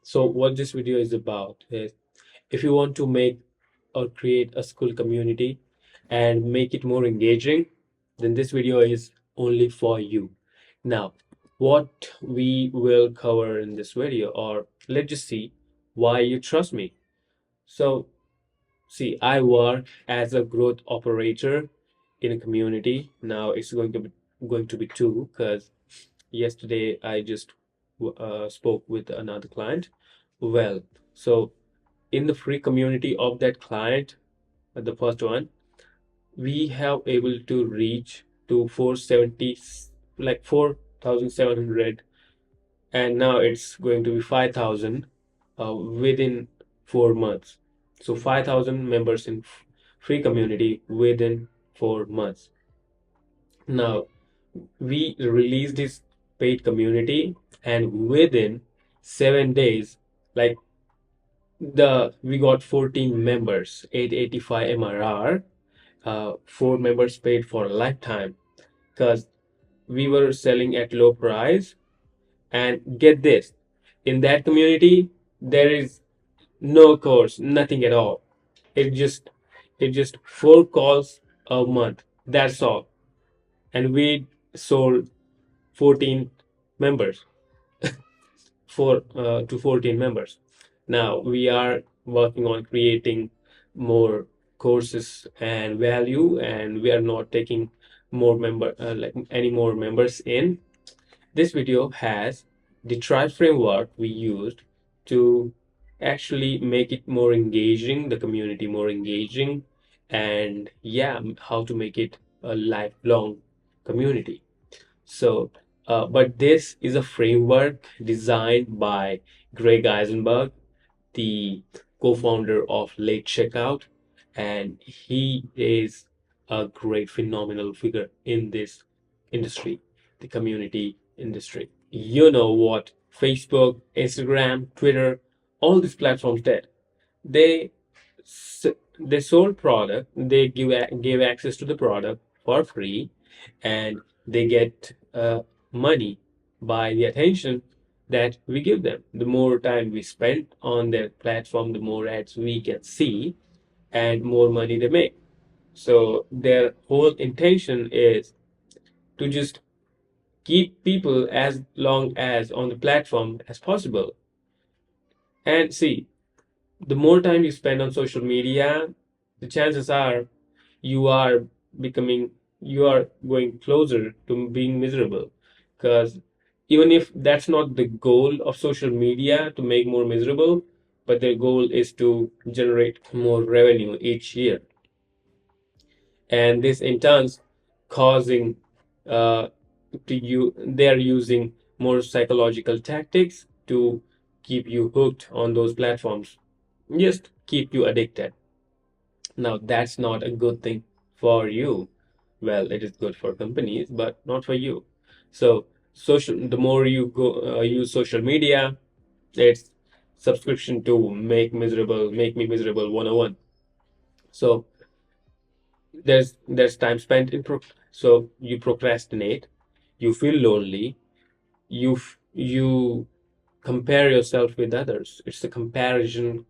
So what this video is about is, if you want to make or create a Skool community and make it more engaging, then this video is only for you. Now, what we will cover in this video, or let's just see why you trust me. So, see, I work as a growth operator in a community. Now it's going to be two, because yesterday I just spoke with another client. Well, so in the free community of that client, the first one, we have able to reach to 470, like 4,700, and now it's going to be 5,000 within 4 months. So 5,000 members in free community within 4 months. Now we released this paid community, and within 7 days, like, we got 14 members, 885 MRR, 4 members paid for a lifetime, because we were selling at low price. And get this, in that community there is no course, nothing at all. It just 4 calls a month, that's all. And we sold 14 members, 4 to 14 members. Now we are working on creating more courses and value, and we are not taking like any more members in. This video has the trial framework we used to actually make it more engaging, the community more engaging, and yeah, how to make it a lifelong community. So, but this is a framework designed by Greg Eisenberg, the co-founder of Late Checkout, and he is a great, phenomenal figure in this industry, the community industry. You know what Facebook, Instagram, Twitter, all these platforms did? They they sold product, they give access to the product for free, and they get money by the attention that we give them. The more time we spend on their platform, the more ads we can see, and more money they make. So their whole intention is to just keep people as long as on the platform as possible. And see, the more time you spend on social media, the chances are you are you are going closer to being miserable. Because even if that's not the goal of social media, to make more miserable, but their goal is to generate more revenue each year. And this in turns causing uh, they're using more psychological tactics to keep you hooked on those platforms, just keep you addicted. Now that's not a good thing for you. Well, it is good for companies, but not for you. So the more you go use social media, it's subscription to make me miserable 101. So there's time spent so you procrastinate, you feel lonely, you compare yourself with others. It's the comparison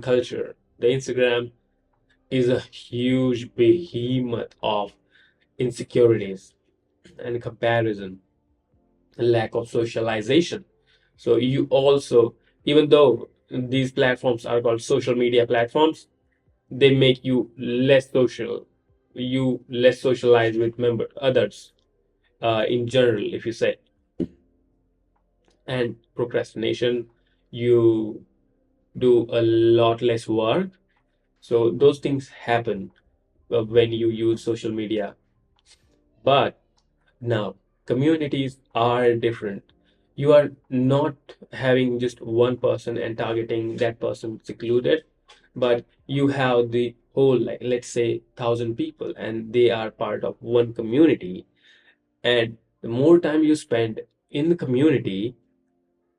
culture. The Instagram is a huge behemoth of insecurities and comparison, lack of socialization. So you also, even though these platforms are called social media platforms, they make you less social. You less socialize with others in general, if you say. And procrastination, you do a lot less work. So those things happen when you use social media. But now communities are different. You are not having just one person and targeting that person secluded, but you have the whole, like, let's say 1,000 people, and they are part of one community. And the more time you spend in the community,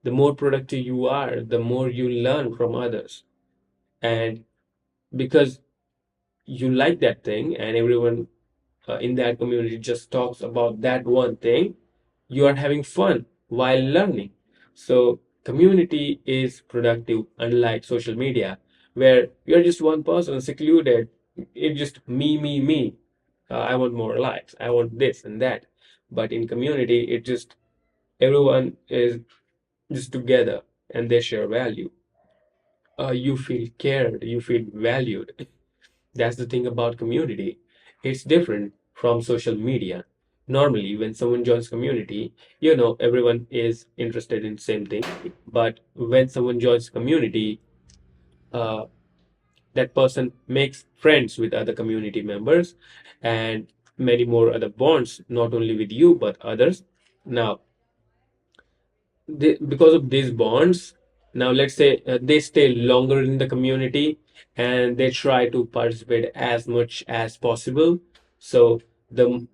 the more productive you are, the more you learn from others. And because you like that thing, and everyone in that community just talks about that one thing, you are having fun while learning. So Community is productive, unlike social media, where you're just one person secluded. It's just me. I want more likes. I want this and that. But in community, it just everyone is just together and they share value. You feel cared, you feel valued. That's the thing about community. It's different from social media. Normally, when someone joins community, everyone is interested in the same thing. But when someone joins community, uh, that person makes friends with other community members and many more other bonds, not only with you, but others. Now, because of these bonds, now let's say they stay longer in the community and they try to participate as much as possible. So the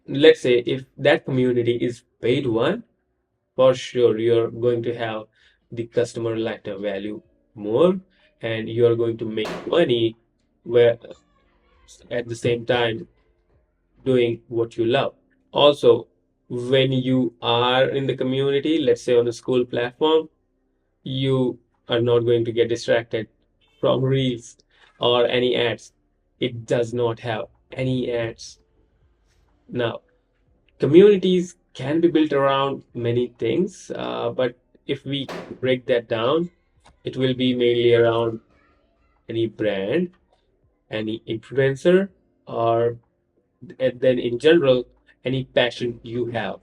let's say if that community is paid one, for sure you're going to have the customer lifetime value more, and you're going to make money where at the same time doing what you love. Also, when you are in the community, let's say on the Skool platform, you are not going to get distracted from reels or any ads. It does not have any ads. Now, communities can be built around many things, but if we break that down, it will be mainly around any brand, any influencer, or and then in general, any passion you have.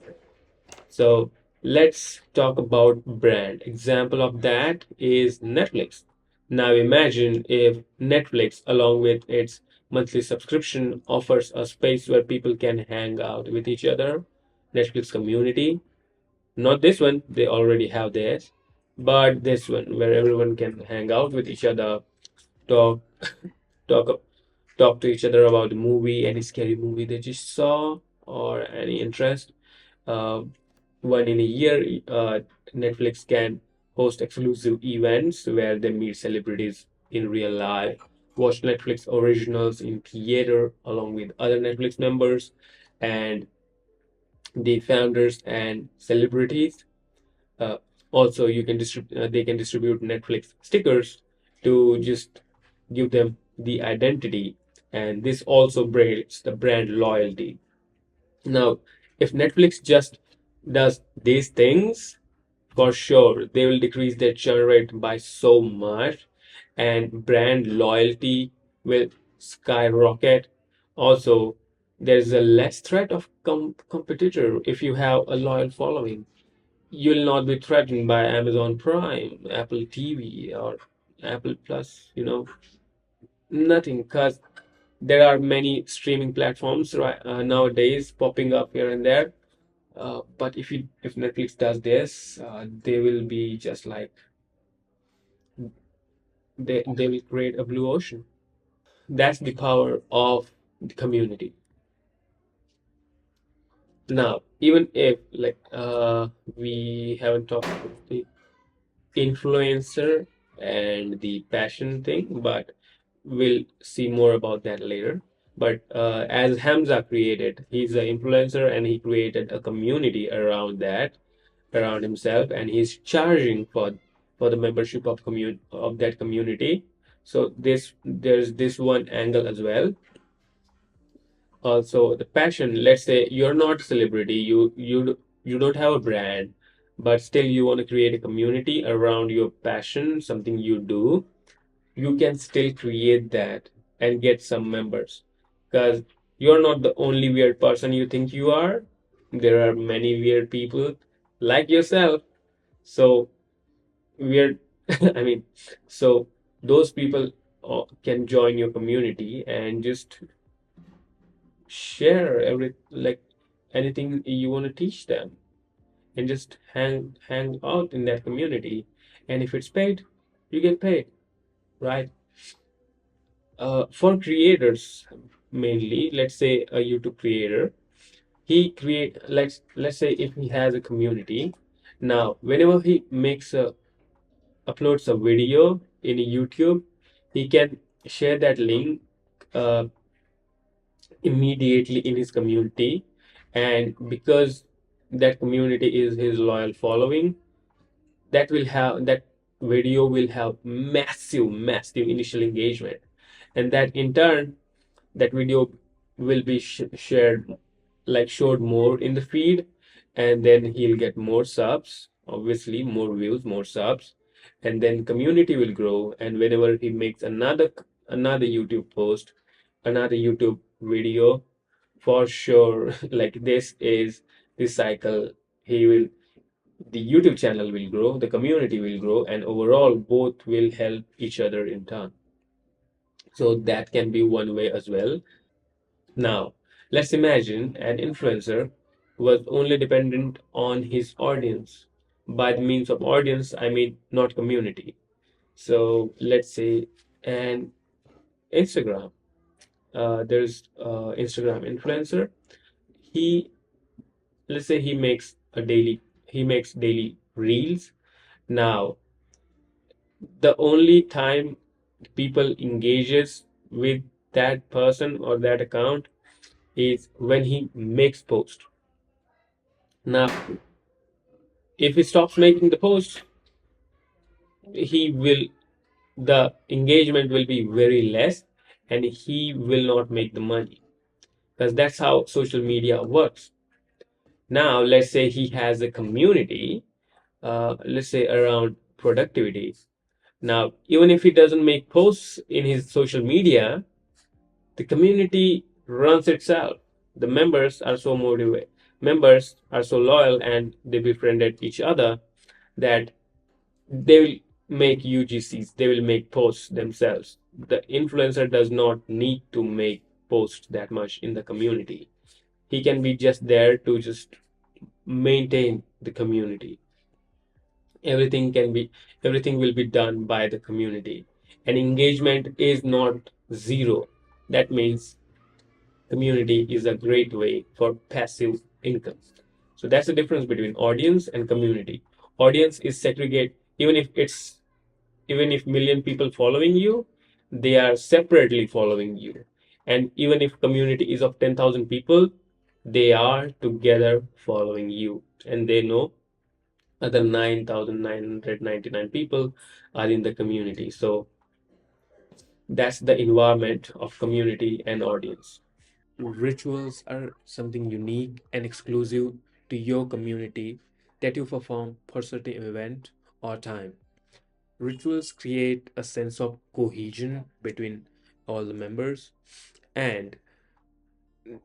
So let's talk about brand. Example of that is Netflix. Now imagine if Netflix, along with its monthly subscription, offers a space where people can hang out with each other. Netflix community. Not this one, they already have theirs, but this one where everyone can hang out with each other, talk, talk, talk to each other about the movie, any scary movie they just saw, or any interest. Uh, One in a year, Netflix can host exclusive events where they meet celebrities in real life, watch Netflix originals in theater along with other Netflix members and the founders and celebrities. Uh, Also, they can distribute Netflix stickers to just give them the identity, and this also builds the brand loyalty. Now, if Netflix just does these things, for sure, they will decrease their churn rate by so much, and brand loyalty will skyrocket. Also, there's a less threat of competitor if you have a loyal following. You'll not be threatened by Amazon Prime, Apple TV, or Apple Plus, nothing, because there are many streaming platforms right nowadays popping up here and there. But if Netflix does this, they will be just like they will create a blue ocean. That's the power of the community. Now, even if we haven't talked about the influencer and the passion thing, but we'll see more about that later. But as Hamza created, he's an influencer and he created a community around that, around himself, and he's charging for the membership of that community. So there's this one angle as well. Also, the passion. Let's say you're not a celebrity, you don't have a brand, but still you want to create a community around your passion, something you do. You can still create that and get some members, because you're not the only weird person you think you are. There are many weird people like yourself. So weird, I mean, so those people can join your community and just share anything you want to teach them, and just hang out in that community. And if it's paid, you get paid, right? For creators mainly, let's say a YouTube creator, he create let's say if he has a community. Now whenever he uploads a video in YouTube, he can share that link uh, immediately in his community, and because that community is his loyal following, that video will have massive initial engagement, and that in turn, that video will be shared, like showed more in the feed, and then he'll get more subs, obviously more views, more subs, and then community will grow. And whenever he makes another YouTube post, another YouTube video, for sure, like this cycle, he will the YouTube channel will grow, the community will grow, and overall both will help each other in turn. So that can be one way as well. Now, let's imagine an influencer was only dependent on his audience. By the means of audience, I mean not community. So let's say an Instagram. There's Instagram influencer. He Let's say he makes daily reels. Now, the only time people engages with that person or that account is when he makes post. Now, if he stops making the post, he will the engagement will be very less, and he will not make the money, because that's how social media works. Now, let's say he has a community, let's say around productivity. Now, even if he doesn't make posts in his social media, the community runs itself. The members are so loyal, and they befriended each other, that they will make UGCs, they will make posts themselves. The influencer does not need to make posts that much in the community. He can be just there to just maintain the community. Everything will be done by the community. And engagement is not zero. That means community is a great way for passive income. So that's the difference between audience and community. Audience is segregate, even if million people following you, they are separately following you. And even if community is of 10,000 people, they are together following you, and they know other 9,999 people are in the community. So that's the environment of community and audience. Rituals are something unique and exclusive to your community that you perform for certain event or time. Rituals create a sense of cohesion between all the members, and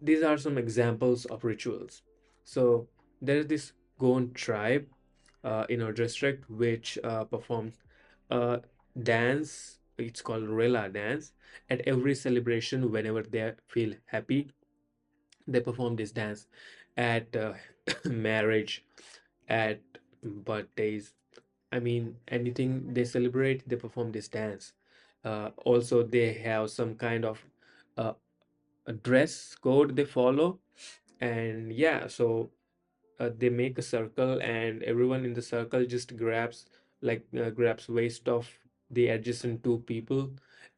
these are some examples of rituals. So there is this Goan tribe in our district which performs a dance. It's called Rela dance. At every celebration, whenever they feel happy, they perform this dance at marriage, at birthdays. I mean, anything they celebrate, they perform this dance. Also, they have some kind of uh, a dress code they follow, and yeah, so they make a circle, and everyone in the circle just grabs waist of the adjacent two people,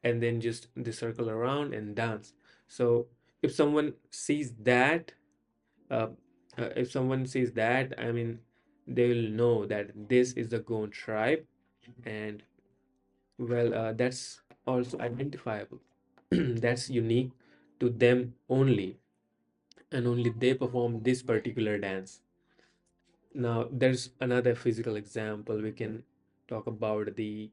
and then just they circle around and dance. So if someone sees that, uh, I mean, they will know that this is the Goan tribe, and well, that's also identifiable. That's unique to them only, and only they perform this particular dance. Now, there's another physical example we can talk about: the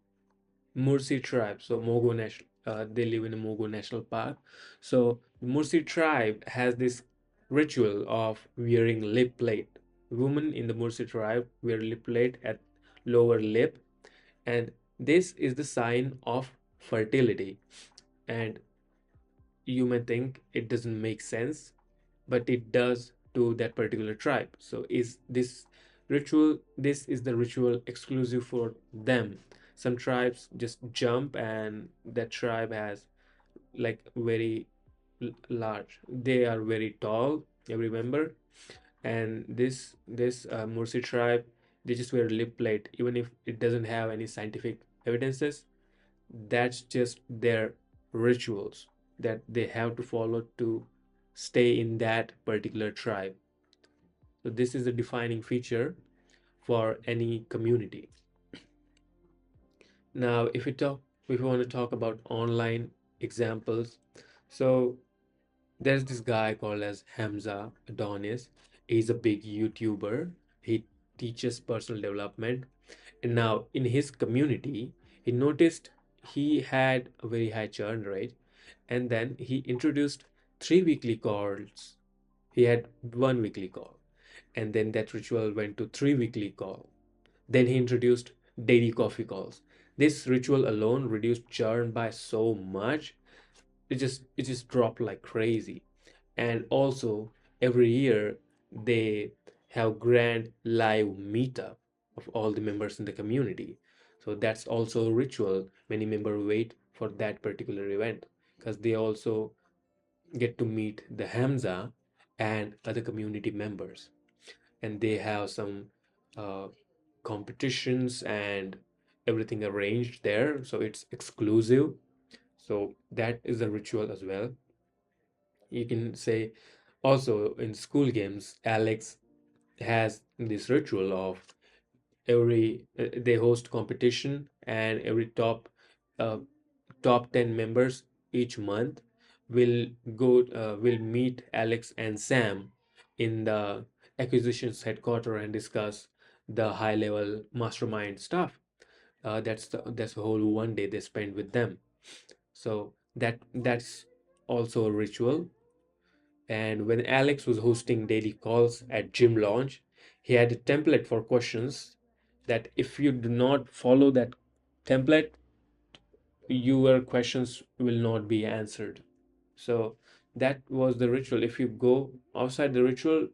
Mursi tribe. So, they live in a Mogo National Park. So, the Mursi tribe has this ritual of wearing lip plate. Women in the Mursi tribe wear lip plate at lower lip, and this is the sign of fertility. And you may think it doesn't make sense, but it does to that particular tribe. So this is the ritual exclusive for them. Some tribes just jump, and that tribe has like very large, they are very tall, every member. And this Mursi tribe, they just wear lip plate even if it doesn't have any scientific evidences. That's just their rituals that they have to follow to stay in that particular tribe. So this is a defining feature for any community. Now, if we want to talk about online examples, so there's this guy called as Hamza Adonis. He's a big YouTuber. He teaches personal development. And now in his community, he noticed he had a very high churn rate. And then he introduced 3 weekly calls. He had 1 weekly call. And then that ritual went to 3 weekly call. Then he introduced daily coffee calls. This ritual alone reduced churn by so much. It just dropped like crazy. And also every year they have grand live meetup of all the members in the community. So that's also a ritual. Many members wait for that particular event because they also get to meet the Hamza and other community members, and they have some uh, competitions and everything arranged there, so it's exclusive. So that is a ritual as well. You can say also in school games, Alex has this ritual of they host competition, and every uh, top 10 members each month will meet Alex and Sam in the acquisitions headquarters and discuss the high level mastermind stuff. That's the whole one day they spend with them. So that's also a ritual. And when Alex was hosting daily calls at gym launch, he had a template for questions that if you do not follow that template, your questions will not be answered. So that was the ritual. If you go outside the ritual,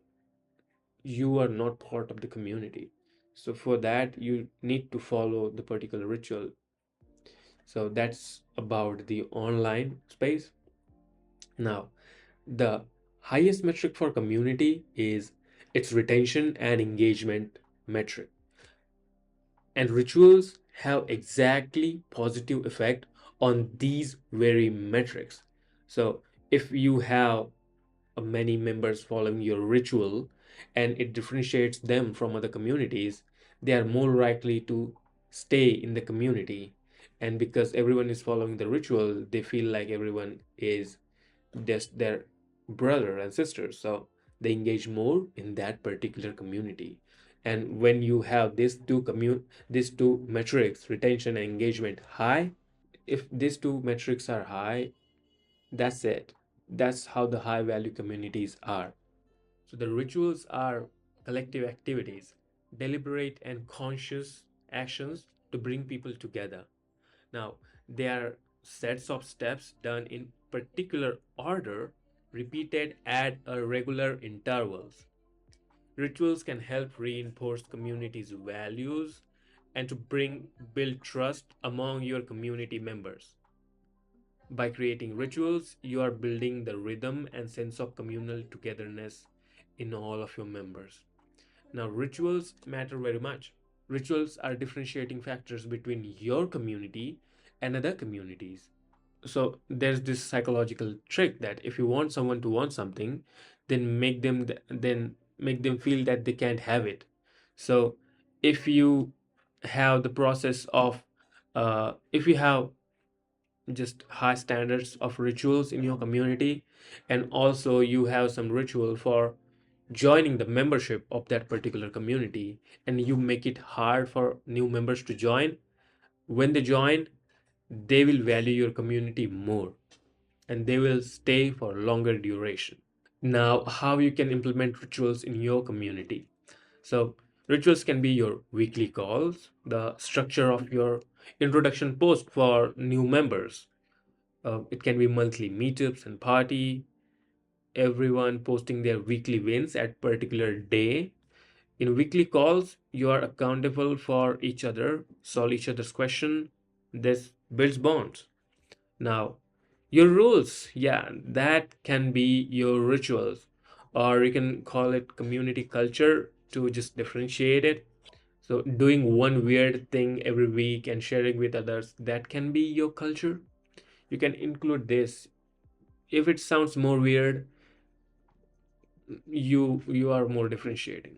you are not part of the community. So for that, you need to follow the particular ritual. So that's about the online space. Now, the highest metric for community is its retention and engagement metric. And rituals have exactly positive effect on these very metrics. So if you have many members following your ritual and it differentiates them from other communities, they are more likely to stay in the community. And because everyone is following the ritual, they feel like everyone is just their brother and sister. So they engage more in that particular community. And when you have these two metrics, retention and engagement, high, if these two metrics are high, that's it. That's how the high value communities are. So the rituals are collective activities, deliberate and conscious actions to bring people together. Now, they are sets of steps done in particular order, repeated at a regular intervals. Rituals can help reinforce community's values and to build trust among your community members. By creating rituals, you are building the rhythm and sense of communal togetherness in all of your members. Now, rituals matter very much. Rituals are differentiating factors between your community and other communities. So, there's this psychological trick that if you want someone to want something, then make them feel that they can't have it. So, if you have the process of if you have just high standards of rituals in your community, and also you have some ritual for joining the membership of that particular community, and you make it hard for new members to join, when they join, they will value your community more and they will stay for longer duration. Now, how you can implement rituals in your community? So rituals can be your weekly calls, the structure of your introduction post for new members. It can be monthly meetups and party, everyone posting their weekly wins at particular day. In weekly calls, you are accountable for each other, solve each other's question. This builds bonds. Now, your rules, yeah, that can be your rituals, or you can call it community culture to just differentiate it. So, doing one weird thing every week and sharing with others, that can be your culture. You can include this. If it sounds more weird, you are more differentiating.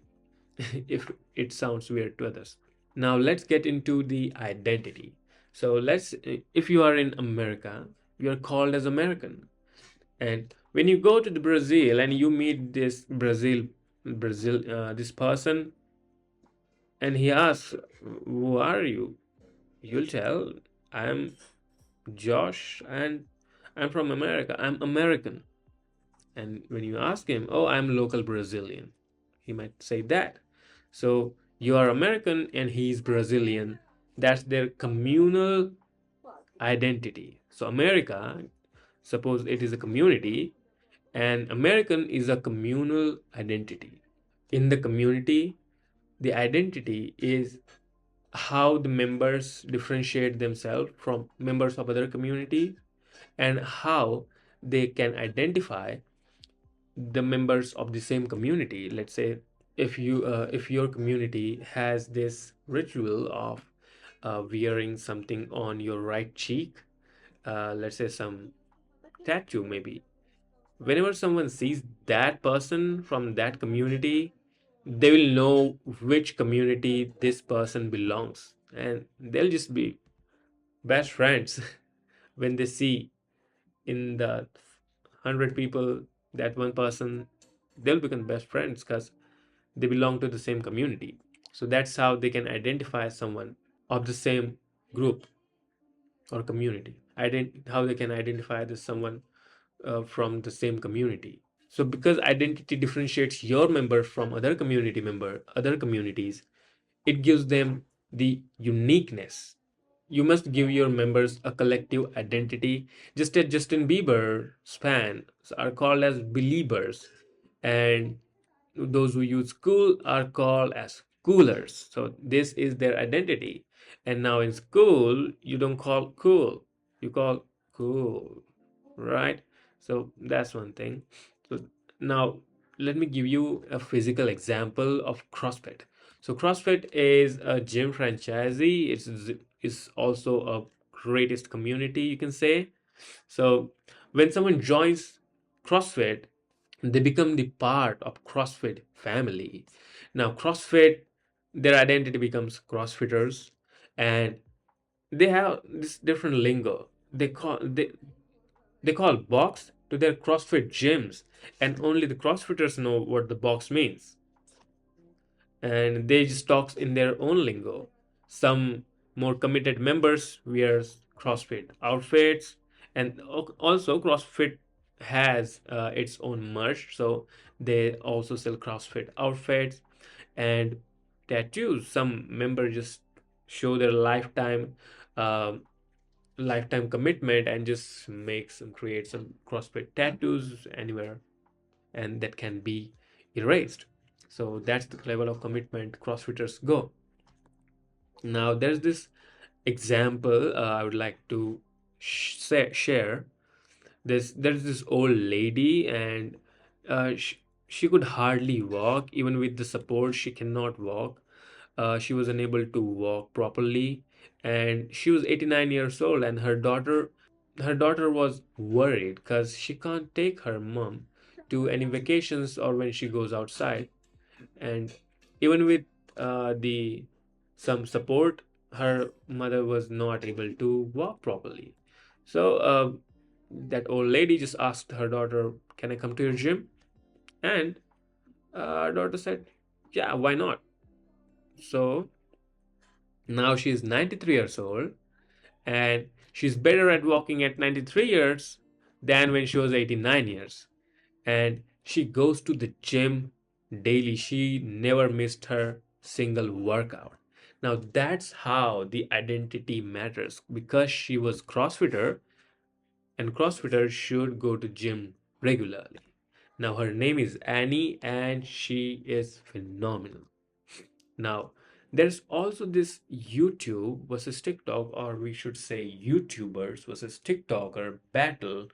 If it sounds weird to others. Now let's get into the identity. So if you are in America, you are called as American. And when you go to the Brazil and you meet this this person, and he asks, "Who are you?" You'll tell, "I'm Josh, and I'm from America. I'm American." And when you ask him, "Oh, I'm local Brazilian," he might say that. So you are American and he's Brazilian. That's their communal identity. So America, suppose it is a community, and American is a communal identity. In the community, the identity is how the members differentiate themselves from members of other community, and how they can identify the members of the same community. Let's say if your community has this ritual of wearing something on your right cheek, let's say some tattoo maybe. Whenever someone sees that person from that community, they will know which community this person belongs, and they'll just be best friends when they see in the 100 people that one person, they'll become best friends because they belong to the same community. So that's how they can identify someone of the same group or community. How they can identify this someone from the same community. So because identity differentiates your member from other communities, it gives them the uniqueness. You must give your members a collective identity, just as Justin Bieber's fans are called as believers, and those who use cool are called as coolers. So this is their identity. And now in school, you don't call cool, you call cool, right? So that's one thing. So now let me give you a physical example of CrossFit. So CrossFit is a gym franchisee. It's also a greatest community, you can say. So when someone joins CrossFit, they become the part of CrossFit family. Now CrossFit, their identity becomes CrossFitters, and they have this different lingo. They call box to their CrossFit gyms, and only the CrossFitters know what the box means, and they just talk in their own lingo. Some more committed members wear CrossFit outfits, and also CrossFit has its own merch, so they also sell CrossFit outfits and tattoos. Some members just show their um lifetime commitment and just create some CrossFit tattoos anywhere, and that can be erased. So that's the level of commitment CrossFitters go. Now, there's this example I would like to share. There's this old lady, and she could hardly walk. Even with the support, she cannot walk. She was unable to walk properly, and she was 89 years old, and her daughter was worried because she can't take her mom to any vacations or when she goes outside. And even with the some support, her mother was not able to walk properly. So that old lady just asked her daughter, "Can I come to your gym?" And her daughter said, "Yeah, why not?" So now she's 93 years old, and she's better at walking at 93 years than when she was 89 years. And she goes to the gym daily. She never missed her single workout. Now that's how the identity matters, because she was CrossFitter, and CrossFitter should go to gym regularly. Now her name is Annie, and she is phenomenal. Now, there's also this YouTube versus TikTok, or we should say YouTubers versus TikToker battle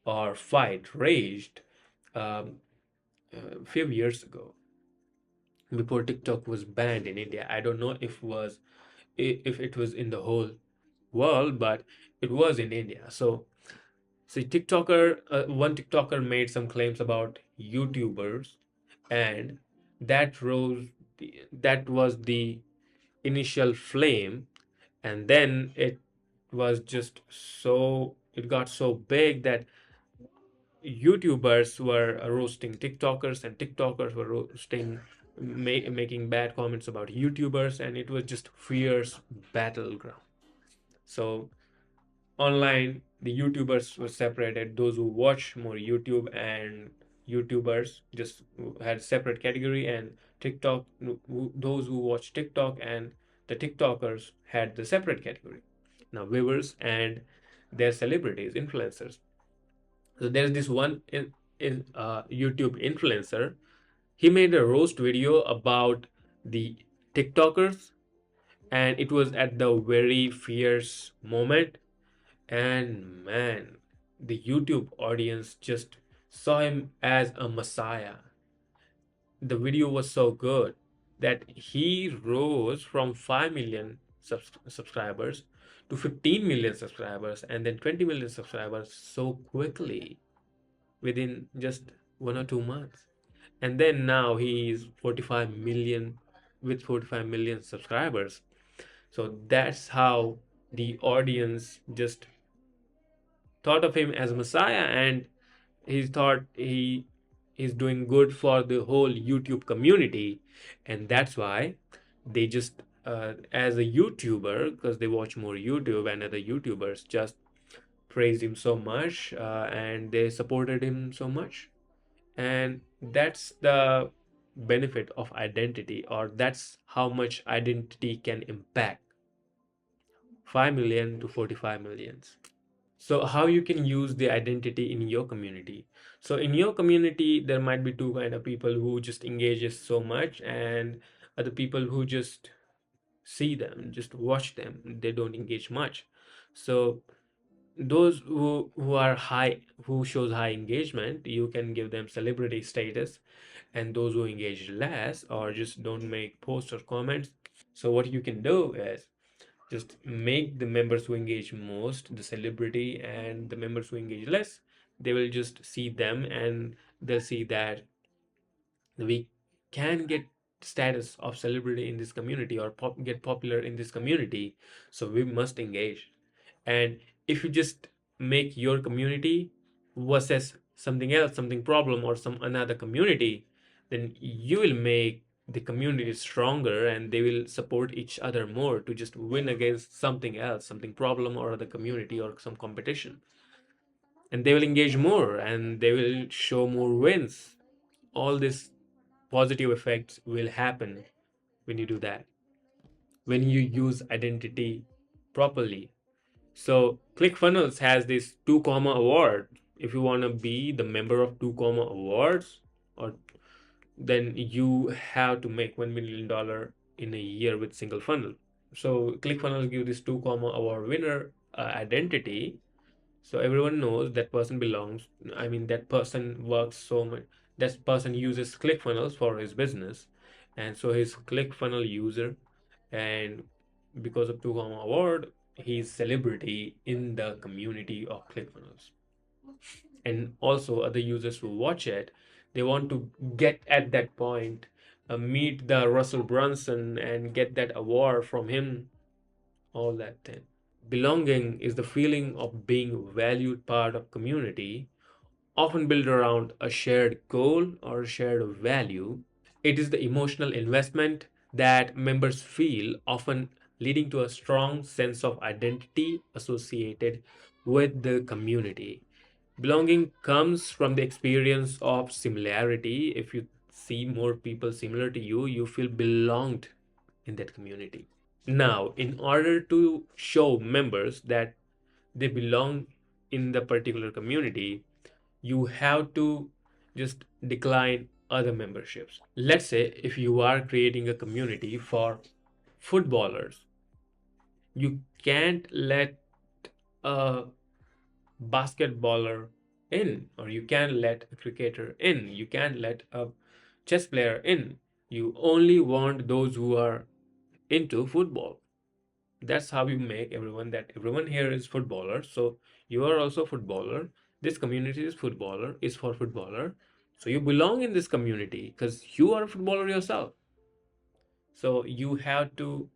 or fight raged um, a few years ago before TikTok was banned in India. I don't know if it was in the whole world, but it was in India. So, see, one TikToker made some claims about YouTubers, and that was the initial flame, and then was just so, it got so big that YouTubers were roasting TikTokers, and TikTokers were roasting, making bad comments about YouTubers, and it was just fierce battleground. So online, the YouTubers were separated. Those who watch more YouTube and YouTubers just had separate category, and TikTok, those who watch TikTok and the TikTokers had the separate category. Now viewers and their celebrities, influencers. So there's this one in YouTube influencer. He made a roast video about the TikTokers, and it was at the very fierce moment. And man, the YouTube audience just saw him as a messiah. The video was so good that he rose from 5 million subscribers to 15 million subscribers and then 20 million subscribers so quickly within just 1 or 2 months. And then now he's 45 million with 45 million subscribers. So that's how the audience just thought of him as Messiah, and he thought he's doing good for the whole YouTube community, and that's why they just as a YouTuber, because they watch more YouTube, and other YouTubers just praised him so much, and they supported him so much. And that's the benefit of identity, or that's how much identity can impact 5 million to 45 millions. So how you can use the identity in your community? So in your community, there might be two kind of people who just engages so much, and other people who just see them, just watch them. They don't engage much. So those who are high, who shows high engagement, you can give them celebrity status, and those who engage less or just don't make posts or comments. So what you can do is just make the members who engage most the celebrity, and the members who engage less, they will just see them, and they'll see that we can get status of celebrity in this community, or get popular in this community, so we must engage. And if you just make your community versus something else, something problem, or some another community, then you will make the community stronger, and they will support each other more to just win against something else, something problem, or other community, or some competition. And they will engage more, and they will show more wins. All these positive effects will happen when you do that, when you use identity properly. So ClickFunnels has this 2 comma award. If you want to be the member of 2 comma awards, or then you have to make $1 million in a year with single funnel. So ClickFunnels give this 2 comma award winner identity, so everyone knows that person belongs. I mean, that person works so much. That person uses ClickFunnels for his business, and so his ClickFunnel user, and because of 2 comma award, he's celebrity in the community of ClickFunnels. And also other users who watch it, they want to get at that point, meet the Russell Brunson and get that award from him, all that thing. Belonging is the feeling of being valued part of community, often built around a shared goal or a shared value. It is the emotional investment that members feel, often leading to a strong sense of identity associated with the community. Belonging comes from the experience of similarity. If you see more people similar to you, you feel belonged in that community. Now, in order to show members that they belong in the particular community, you have to just decline other memberships. Let's say if you are creating a community for footballers, you can't let a basketballer in, or you can't let a cricketer in, you can't let a chess player in. You only want those who are into football. That's how you make everyone, that everyone here is footballer, so you are also footballer. This community is footballer, is for footballer, so you belong in this community because you are a footballer yourself. So you have to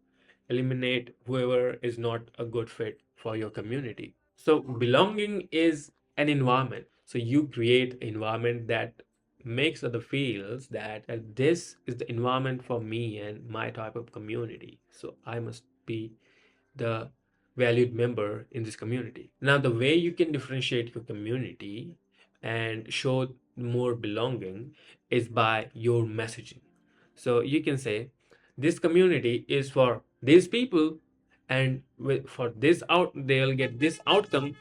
eliminate whoever is not a good fit for your community. So belonging is an environment. So you create an environment that makes other feels that this is the environment for me and my type of community. So I must be the valued member in this community. Now, the way you can differentiate your community and show more belonging is by your messaging. So you can say, this community is for these people, and for this out, they'll get this outcome,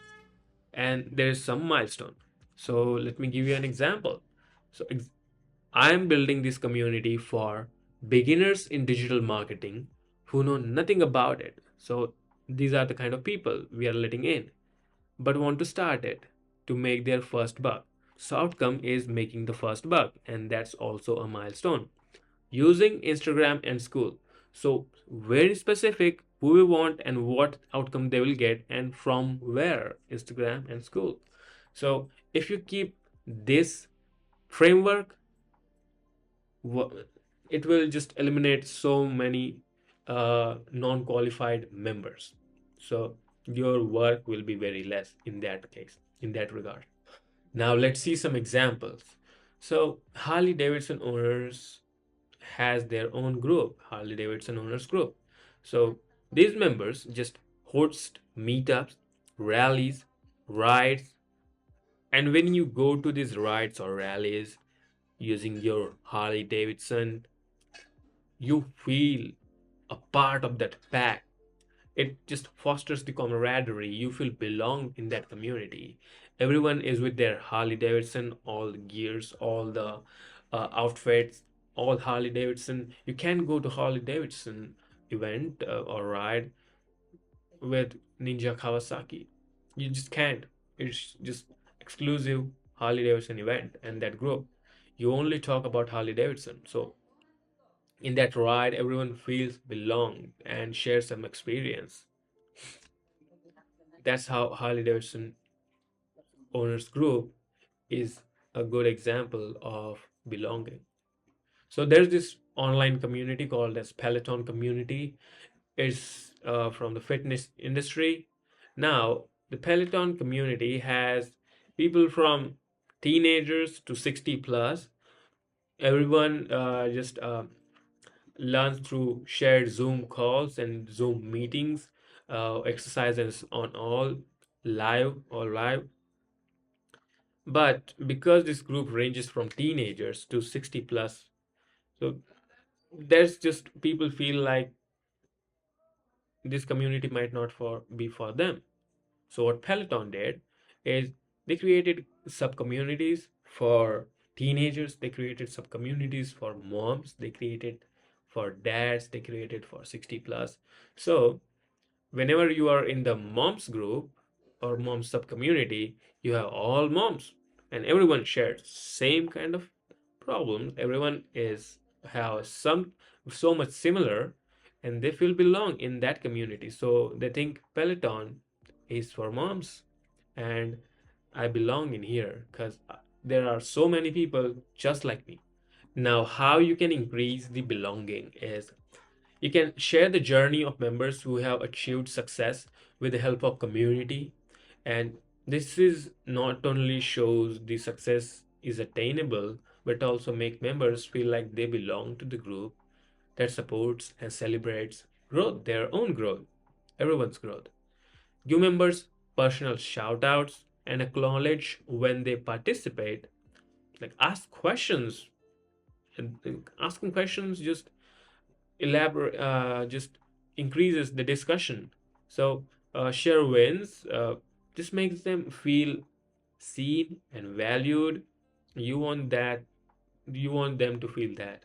and there's some milestone. So let me give you an example. So I am building this community for beginners in digital marketing who know nothing about it. So these are the kind of people we are letting in, but want to start it to make their first buck. So outcome is making the first buck, and that's also a milestone. Using Instagram and Skool. So very specific who we want and what outcome they will get and from where Instagram and Skool. So if you keep this framework, it will just eliminate so many non-qualified members. So your work will be very less in that case, in that regard. Now let's see some examples. So Harley Davidson owners has their own group, Harley Davidson owners group. So these members just host meetups, rallies, rides, and when you go to these rides or rallies using your Harley Davidson, you feel a part of that pack. It just fosters the camaraderie. You feel belong in that community. Everyone is with their Harley Davidson, all the gears, all the outfits, all Harley Davidson. You can't go to Harley Davidson event or ride with Ninja Kawasaki. You just can't. It's just exclusive Harley Davidson event and that group. You only talk about Harley Davidson. So in that ride, everyone feels belong and shares some experience. That's how Harley Davidson owners group is a good example of belonging. So there's this online community called as Peloton community. It's from the fitness industry. Now, the Peloton community has people from teenagers to 60 plus. Everyone just learns through shared Zoom calls and Zoom meetings, exercises on all live. But because this group ranges from teenagers to 60 plus, so there's just people feel like this community might not be for them. So what Peloton did is they created sub communities for teenagers, they created sub communities for moms, they created for dads, they created for 60 plus. So whenever you are in the moms group or mom sub community, you have all moms and everyone shares same kind of problems. Everyone is have some so much similar, and they feel belong in that community. So they think Peloton is for moms, and I belong in here because there are so many people just like me. Now, how you can increase the belonging is you can share the journey of members who have achieved success with the help of community. And this is not only shows the success is attainable, but also make members feel like they belong to the group that supports and celebrates growth, their own growth, everyone's growth. Give members personal shout outs and acknowledge when they participate. Like ask questions, and asking questions just increases the discussion. So share wins, just makes them feel seen and valued. You want that, you want them to feel that.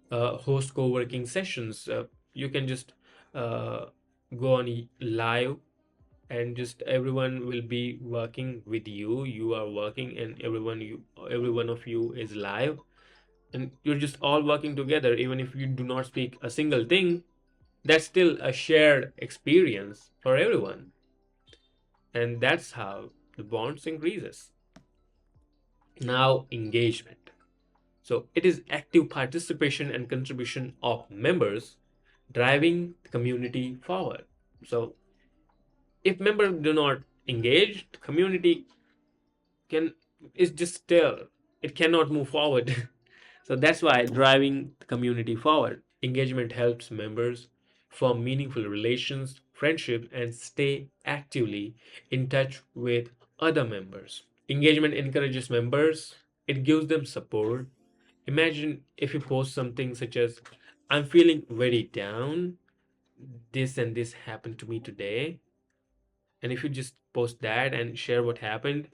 Host co-working sessions, you can just uh, go on live, and just everyone will be working with you, you are working, and every one of you is live, and you're just all working together. Even if you do not speak a single thing, that's still a shared experience for everyone, and that's how the bonds increases. Now, engagement. So it is active participation and contribution of members driving the community forward. So If members do not engage, the community can is just still, it cannot move forward. So that's why driving the community forward. Engagement helps members form meaningful relations, friendships, and stay actively in touch with other members. Engagement encourages members, it gives them support. Imagine if you post something such as, I'm feeling very down, this and this happened to me today. And if you just post that and share what happened,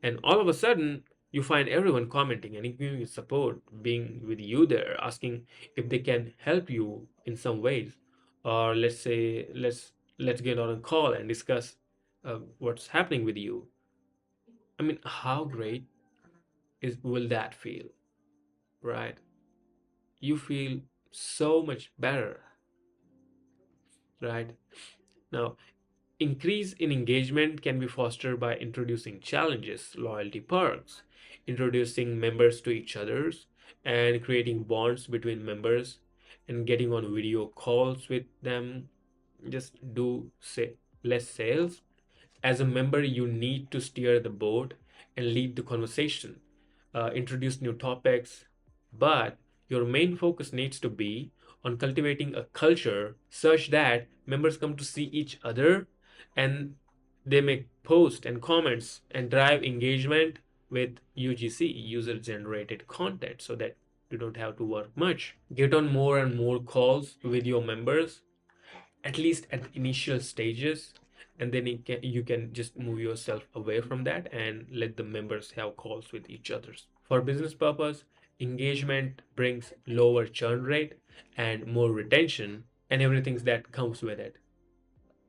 and all of a sudden you find everyone commenting and giving you support, being with you there, asking if they can help you in some ways, or let's say let's get on a call and discuss what's happening with you. I mean, how great is will that feel, right? You feel so much better, right? Now, increase in engagement can be fostered by introducing challenges, loyalty perks, introducing members to each others, and creating bonds between members, and getting on video calls with them. Just do say less sales. As a member, you need to steer the boat and lead the conversation, introduce new topics, but your main focus needs to be on cultivating a culture such that members come to see each other and they make posts and comments and drive engagement with UGC, user generated content, so that you don't have to work much. Get on more and more calls with your members, at least at the initial stages, and then you can just move yourself away from that and let the members have calls with each others. For business purpose, engagement brings lower churn rate and more retention and everything that comes with it,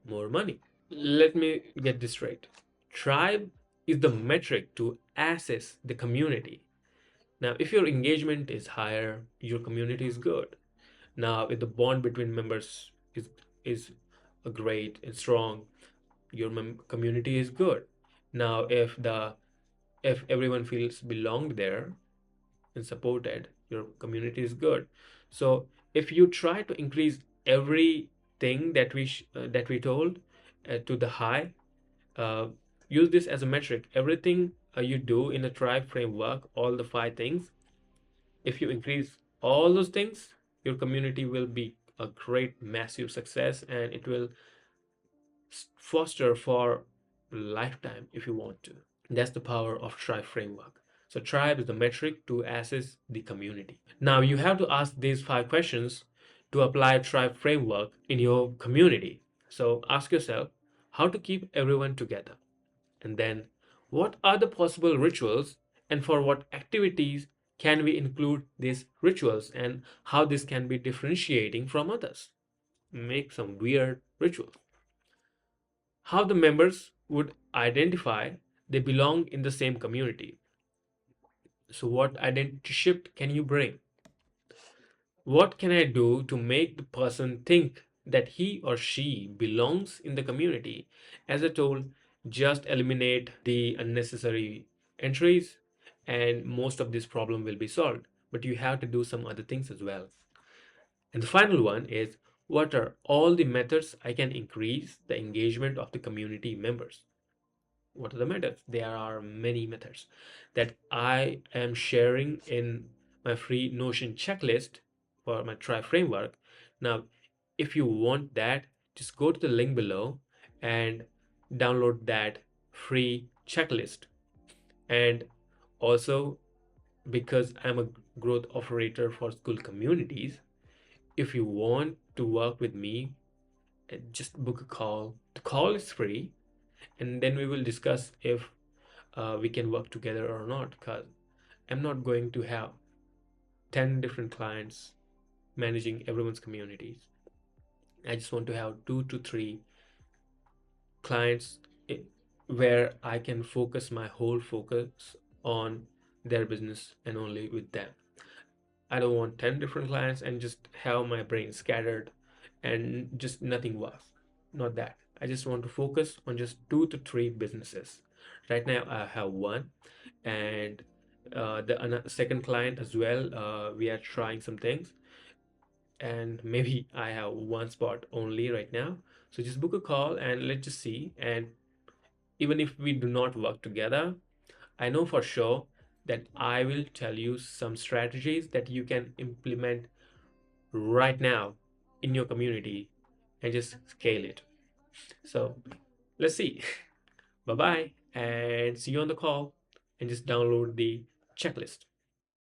more money. Let me get this straight. Tribe is the metric to assess the community. Now if your engagement is higher, your community is good. Now if the bond between members is great and strong, your community is good. Now if everyone feels belonged there and supported, your community is good. So if you try to increase everything that we told to the high, uh, use this as a metric. Everything you do in a tribe framework, all the five things, if you increase all those things, your community will be a great massive success, and it will foster for lifetime if you want to. That's the power of tribe framework. So tribe is the metric to assess the community. Now you have to ask these five questions to apply tribe framework in your community. So ask yourself how to keep everyone together. And then what are the possible rituals, and for what activities can we include these rituals, and how this can be differentiating from others. Make some weird rituals. How the members would identify they belong in the same community. So, what identity shift can you bring? What can I do to make the person think that he or she belongs in the community? As I told, just eliminate the unnecessary entries, and most of this problem will be solved. But you have to do some other things as well. And the final one is, what are all the methods I can increase the engagement of the community members? What are the methods? There are many methods that I am sharing in my free Notion checklist for my try framework. Now, if you want that, just go to the link below and download that free checklist. And also, because I'm a growth operator for school communities, if you want to work with me, just book a call. The call is free, and then we will discuss if we can work together or not, because I'm not going to have 10 different clients managing everyone's communities. I just want to have 2 to 3 clients where I can focus my whole focus on their business and only with them. I don't want 10 different clients and just have my brain scattered and just nothing works. Not that. I just want to focus on just 2 to 3 businesses. Right now, I have one, and the second client as well. We are trying some things, and maybe I have one spot only right now. So just book a call and let's just see. And even if we do not work together, I know for sure that I will tell you some strategies that you can implement right now in your community and just scale it. So let's see. Bye bye and see you on the call and just download the checklist.